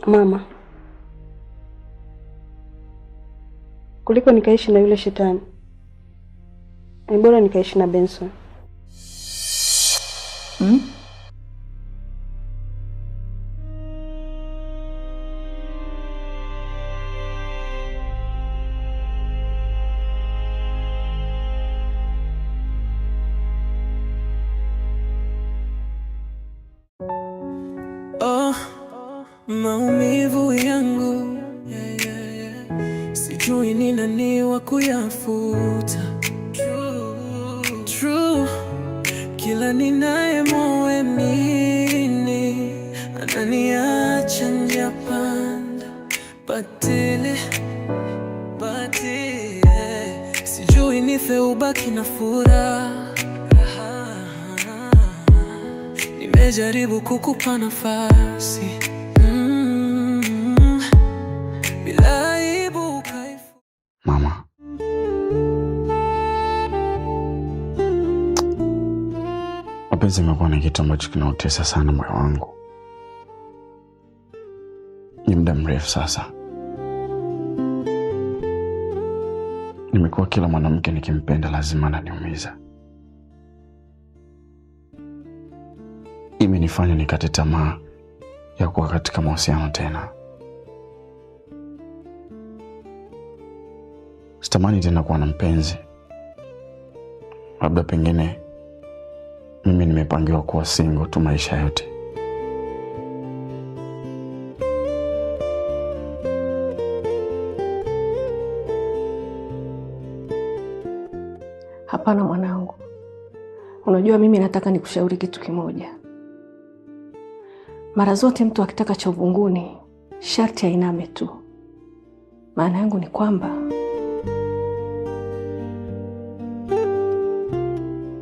Mama, kuliko nikaishi na yule shetani, ni bora nikaishi na Benson. Maumivu yangu sijui ni nani wa kuyafuta. True. Kila ninaye muamini ananiacha njia panda. Batile sijui nife ubaki na furaha. Nimejaribu kukupa nafasi bila aibu kaifu. Mama, mapenzi yamekuwa ni kitu ambacho kinautesa sana moyo wangu. Ni muda mrefu sasa. Nimekuwa kila mwanamke nikimpenda lazima ananiumiza. Imenifanya nikate tamaa ya kuwa katika mahusiano tena. Sitamani tena kuwa na mpenzi. Labda pengine mimi nimepangiwa kuwa single tu maisha yote. Hapana mwanangu. Unajua mimi nataka nikushauri kitu kimoja. Mara zote mtu akitaka cha uvunguni sharti ainame tu. Maana yangu ni kwamba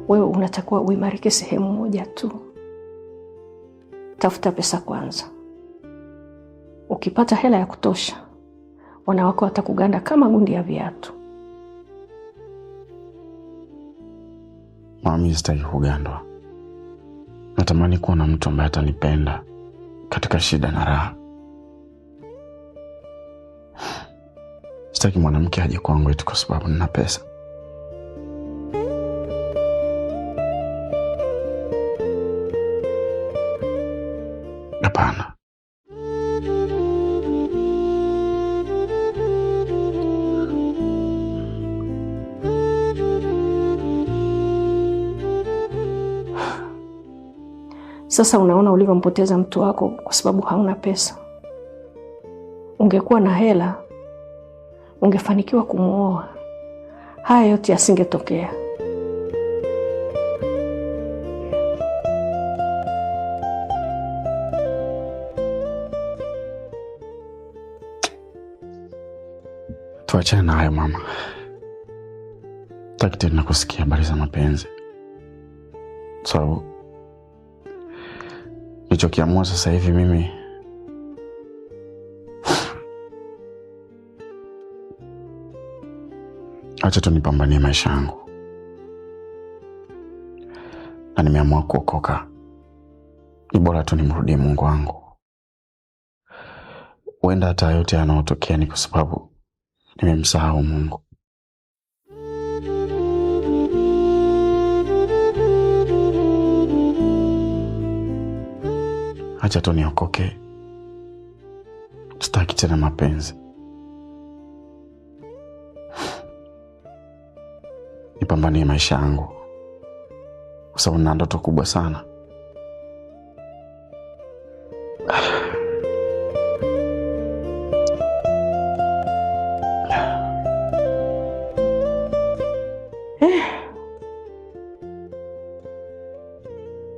wewe unatakiwa uimarike sehemu moja tu. Tafuta pesa kwanza. Ukipata hela ya kutosha, wanawako watakuganda kama gundi ya viatu. Mami, sitaki kugandwa. Natamani kuwa na mtu ambaye atanipenda katika shida na raha. Sitaki mwanamke aje kwangu eti kwa sababu nina pesa. Hapana. Sasa unaona ulivyompoteza mtu wako kwa sababu hauna pesa. Ungekuwa na hela, ungefanikiwa kumuoa. Haya yote yasingetokea. Tuachane na hayo mama. Sitaki tena kusikia habari za mapenzi. So nilichokiamua sasa hivi mimi, acha tu nipambanie maisha yangu. Na nimeamua kuokoka. Ni bora tu nimrudie Mungu wangu. Huenda hata yote yanayotokea ni kwa sababu nimemsahau Mungu. Acha tu niokoke. Sitaki tena mapenzi. Nipambanie maisha yangu. Kwa sababu nina ndoto kubwa sana.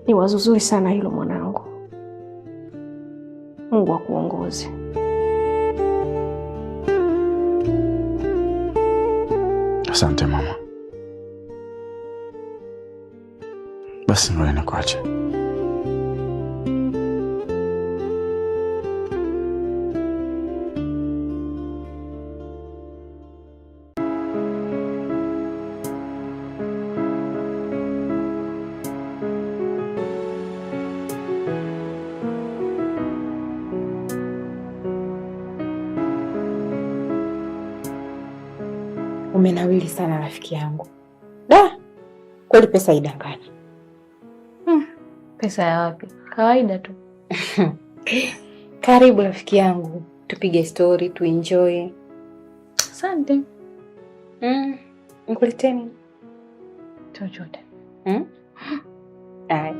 Ni wazo zuri sana hilo mwanangu. Mungu akuongoze. Asante mama. Basi ngoja nikuache. Umenawili sana rafiki yangu. Da, kweli pesa idanganya. Pesa ya wapi? Kawaida tu. Karibu rafiki yangu, tupige story, tuenjoy. Asante. Nikuleteni Chochote. Hai.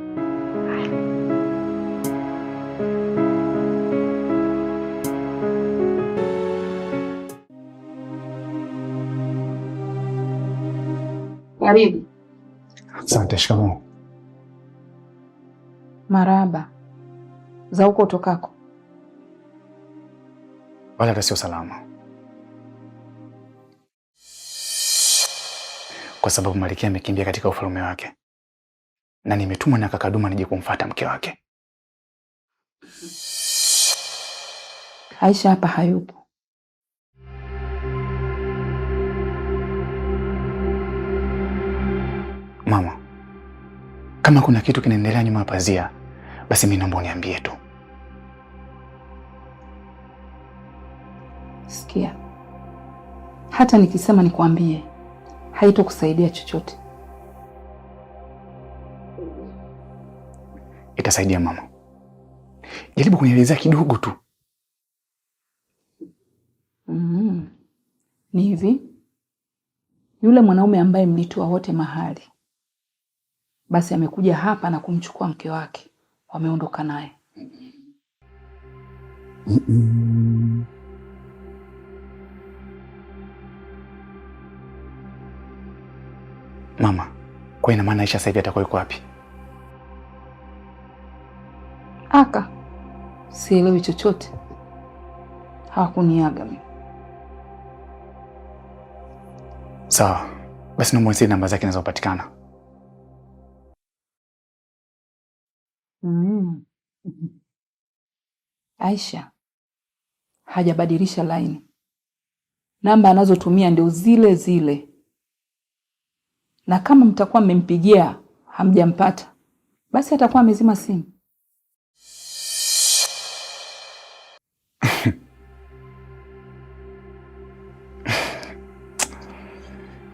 Karibu. Asante. Shikamoo. Marahaba. Za huko utokako? Wala hata sio salama, kwa sababu Malkia amekimbia katika ufalme wake na nimetumwa na kaka Duma nije kumfuata mke wake. Aisha hapa hayupo. Mama, kama kuna kitu kinaendelea nyuma ya pazia, basi mimi naomba uniambie tu. Sikia, hata nikisema nikwambie haitokusaidia chochote. Itasaidia mama. Jaribu kunielezea kidogo tu. Ni hivi, yule mwanaume ambaye mlitoa wote mahali, basi amekuja hapa na kumchukua mke wake. Wameondoka naye. Mama, kwa ina maana Aisha sasa hivi atakuwa yuko wapi? Aka, sielewi chochote. Hawakuniaga mimi. Sawa, basi naomba unisaidie namba zake zinazopatikana. Aisha hajabadilisha line. Namba anazotumia ndio zile zile. Na kama mtakuwa mmempigia hamjampata, basi atakuwa amezima simu.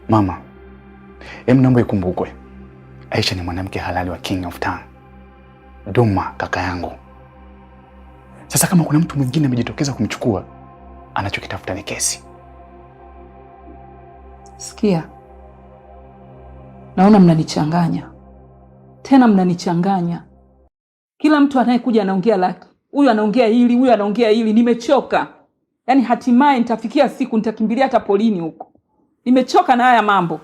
Mama, naomba ikumbukwe, Aisha ni mwanamke halali wa King of Town, Duma kaka yangu. Sasa kama kuna mtu mwingine amejitokeza kumchukua, anachokitafuta ni kesi. Sikia, naona mnanichanganya. Tena mnanichanganya. Kila mtu anayekuja anaongea laki. Huyu anaongea hili, huyu anaongea hili. Nimechoka. Yaani hatimaye nitafikia siku nitakimbilia hata polini huko. Nimechoka na haya mambo.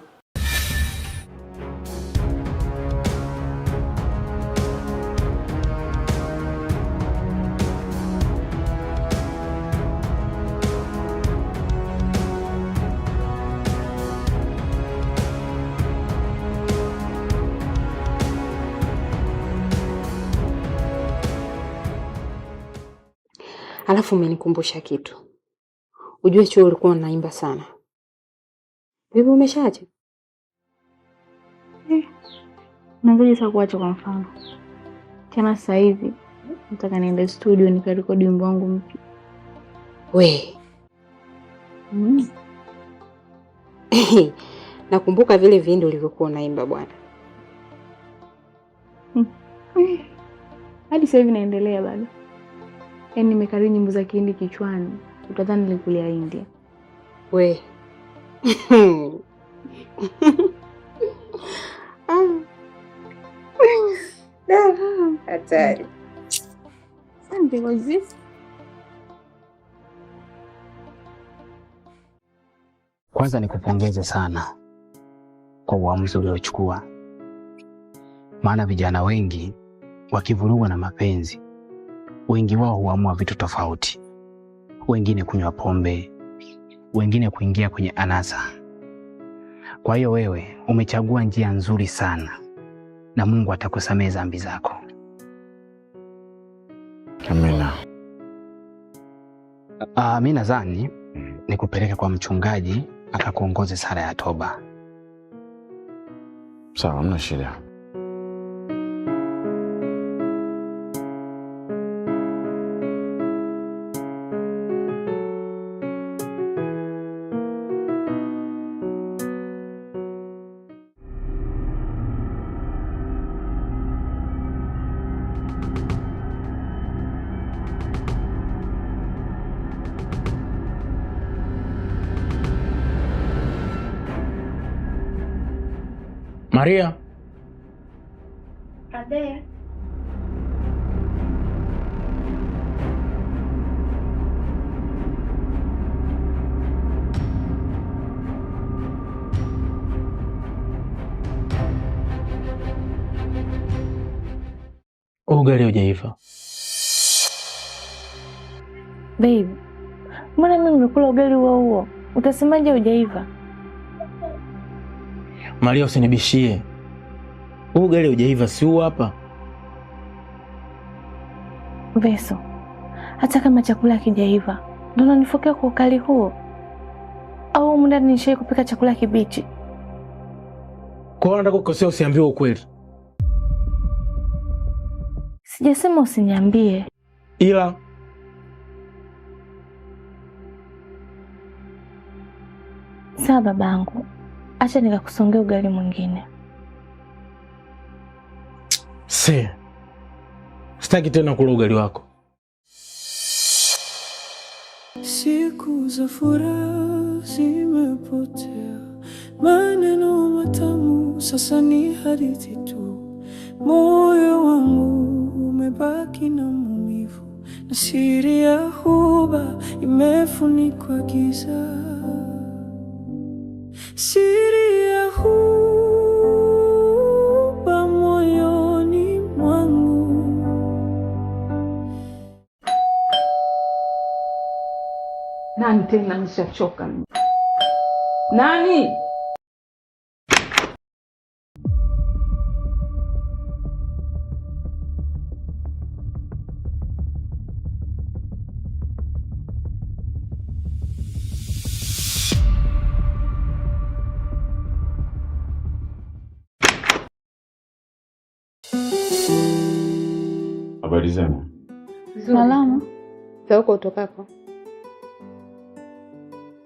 Alafu umenikumbusha kitu. Ujue chuo ulikuwa unaimba sana. Vipi umeshaacha? Nangoja sasa kuacha kwa mfano. Tena sasa hivi nataka niende studio nikarekodi wimbo wangu mpya. We. Nakumbuka vile vindi ulivyokuwa unaimba bwana. Hadi sasa hivi naendelea bado. Yaani nimekariri nyimbo za Kihindi kichwani. Utadhani nilikulia India. We. Hatari. Asante kwa zizi. Kwanza nikupongeze sana kwa uamuzi uliochukua. Maana vijana wengi wakivurugwa na mapenzi, wengi wao huamua vitu tofauti. Wengine kunywa pombe, wengine kuingia kwenye anasa. Kwa hiyo wewe umechagua njia nzuri sana na Mungu atakusamehe dhambi zako. Amina. Mimi nadhani nikupeleke kwa mchungaji akakuongoze sala ya toba. Sawa, hamna shida. Maria. Ade. Ugali hujaiva. Babe, mbona mimi nimekula ugali huo? Utasemaje hujaiva? Maria, usinibishie. Ugali hujaiva, si huu hapa. Veso, hata kama chakula hakijaiva, ndio unanifokea kwa ukali huo? Au muda nishai kupika chakula kibichi? Kwa nini unataka kukosea usiambiwe ukweli? Sijasema usiniambie. Ila sawa babangu, acha nikakusongea ugali mwingine. Sitaki tena kula ugali wako. Siku za furaha zimepotea, maneno matamu sasa ni hadithi tu. Moyo wangu umebaki na maumivu, na siri ya huba imefunikwa giza. Siri ya huba moyoni mwangu. Nani tena? Nishachoka mimi. Nani? Habari zenu? Salama. Za uko utokako?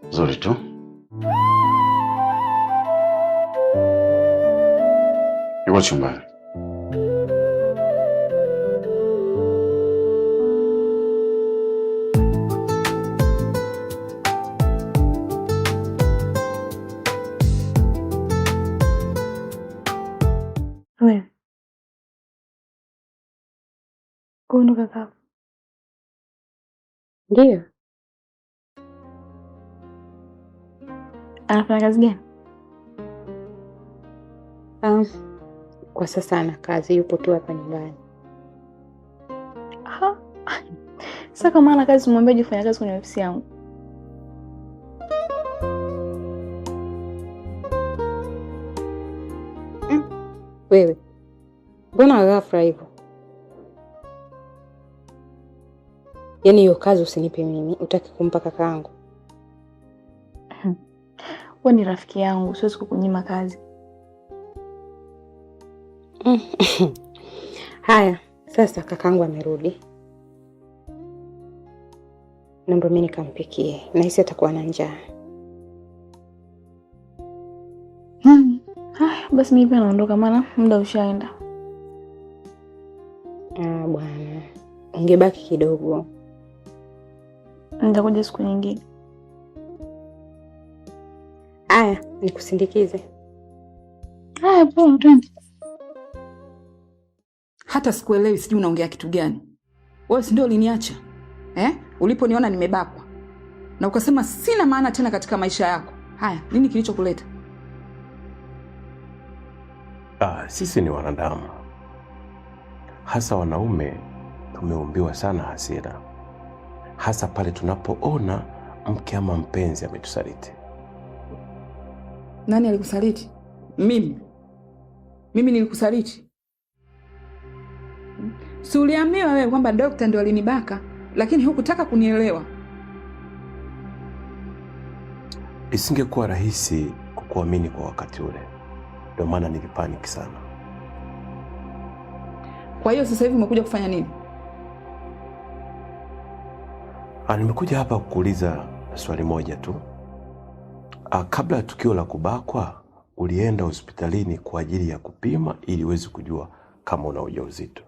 Nzuri tu. Yuko chumbani. Wewe. Kuno kaka. Ndio. Anafanya kazi gani? Kwa sasa ana kazi, yupo tu hapa nyumbani. Aha. Sasa kama ana kazi mwambie jifanya kazi kwenye ofisi yangu. Wewe, mbona ghafla hivyo? Yaani hiyo kazi usinipe mimi, utaki kumpa kakaangu. Wewe ni rafiki yangu, siwezi kukunyima kazi. Haya, sasa kakaangu amerudi. Naomba mimi nikampikie. Nahisi atakuwa na njaa. Haya, basi mimi pia naondoka maana muda ushaenda. Bwana. Ungebaki kidogo. Nitakuja siku nyingine. Haya, nikusindikize. Haya, poa, twende. Hata sikuelewi, sijui unaongea kitu gani. Wewe si ndio uliniacha? Uliponiona nimebakwa. Na ukasema sina maana tena katika maisha yako. Haya, nini kilichokuleta? Sisi ni wanadamu. Hasa wanaume tumeumbiwa sana hasira. Hasa pale tunapoona mke ama mpenzi ametusaliti. Nani alikusaliti? Mimi nilikusaliti? Si uliambiwa wewe kwamba daktari ndio alinibaka, lakini hukutaka kunielewa. Isingekuwa rahisi kukuamini kwa wakati ule. Ndio maana nilipaniki sana. Kwa hiyo sasa hivi umekuja kufanya nini? Nimekuja hapa kukuuliza swali moja tu. Kabla ya tukio la kubakwa, ulienda hospitalini kwa ajili ya kupima ili uweze kujua kama una ujauzito.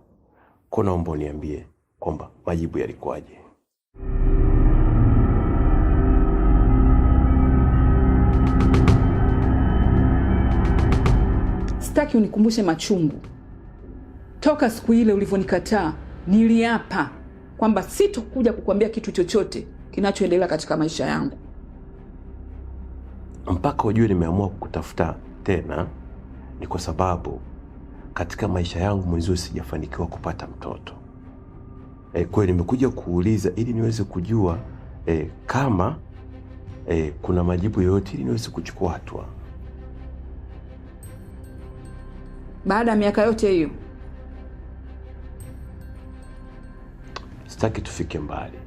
Naomba uniambie kwamba majibu yalikuwaje. sitaki unikumbushe machungu. Toka siku ile ulivyonikataa, niliapa kwamba sitokuja kukuambia kitu chochote kinachoendelea katika maisha yangu. Mpaka ujue nimeamua kukutafuta tena ni kwa sababu katika maisha yangu mwenyewe sijafanikiwa kupata mtoto. Kwa hiyo nimekuja kuuliza ili niweze kujua kama kuna majibu yoyote ili niweze kuchukua hatua. Baada ya miaka yote hiyo, sitaki tufike mbali.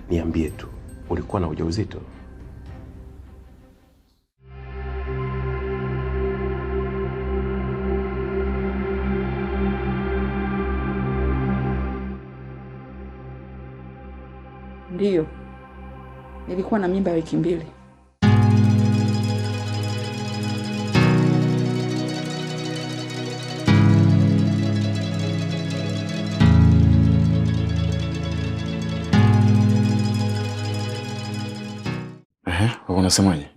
Niambie tu, ulikuwa na ujauzito? Ndiyo. Nilikuwa na mimba ya wiki 2. Unasemaje?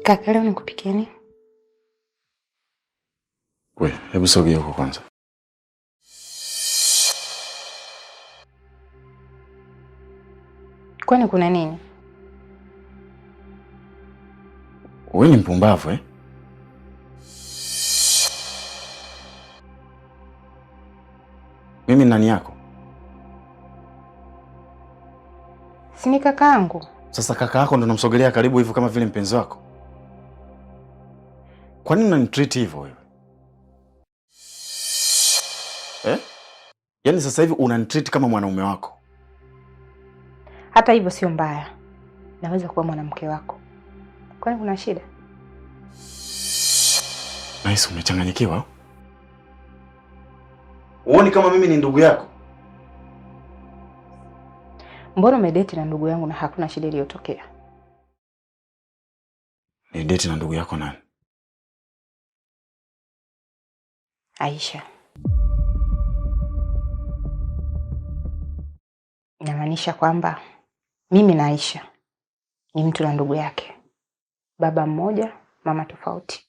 Kaka, leo nikupikie nini? We, hebu sogea huko kwanza. Kwani kuna nini? Wewe ni mpumbavu eh? Mimi nani yako? Si ni kakaangu. Sasa kaka yako ndo namsogelea karibu hivyo kama vile mpenzi wako? Kwa nini unanitreat hivyo wewe? Yaani sasa hivi unanitreat kama mwanaume wako. Hata hivyo sio mbaya. Naweza kuwa mwanamke wako. Kwani kuna shida? Nice, umechanganyikiwa? Uoni kama mimi ni ndugu yako? Mbona umedate na ndugu yangu na hakuna shida iliyotokea? Ni date na ndugu yako nani? Aisha. Inamaanisha kwamba mimi na Aisha ni mtu na ndugu yake. Baba mmoja, mama tofauti.